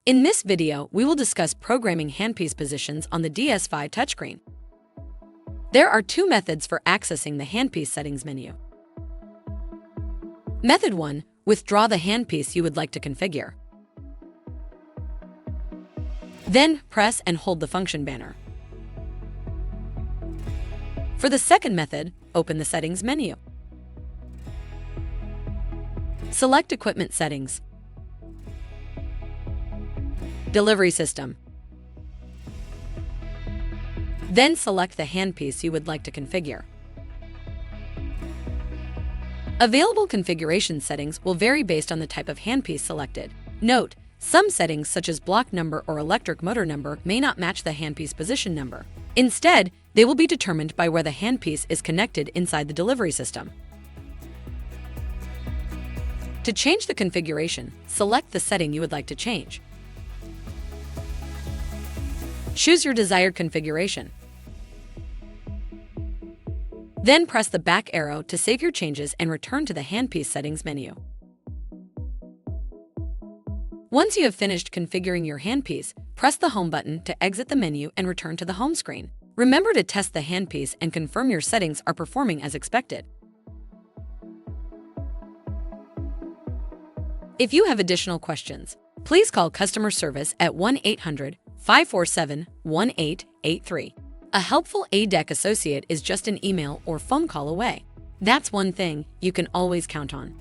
In this video, we will discuss programming handpiece positions on the DS5 touchscreen. There are two methods for accessing the handpiece settings menu. Method 1. Withdraw the handpiece you would like to configure. Then press and hold the function banner. For the second method, open the Settings menu. Select Equipment Settings. Delivery System. Then select the handpiece you would like to configure. Available configuration settings will vary based on the type of handpiece selected. Note, some settings such as block number or electric motor number may not match the handpiece position number. Instead, they will be determined by where the handpiece is connected inside the delivery system. To change the configuration, select the setting you would like to change. Choose your desired configuration. Then press the back arrow to save your changes and return to the handpiece settings menu. Once you have finished configuring your handpiece, press the Home button to exit the menu and return to the home screen. Remember to test the handpiece and confirm your settings are performing as expected. If you have additional questions, please call customer service at 1-800-547-1883. A helpful A-dec associate is just an email or phone call away. That's one thing you can always count on.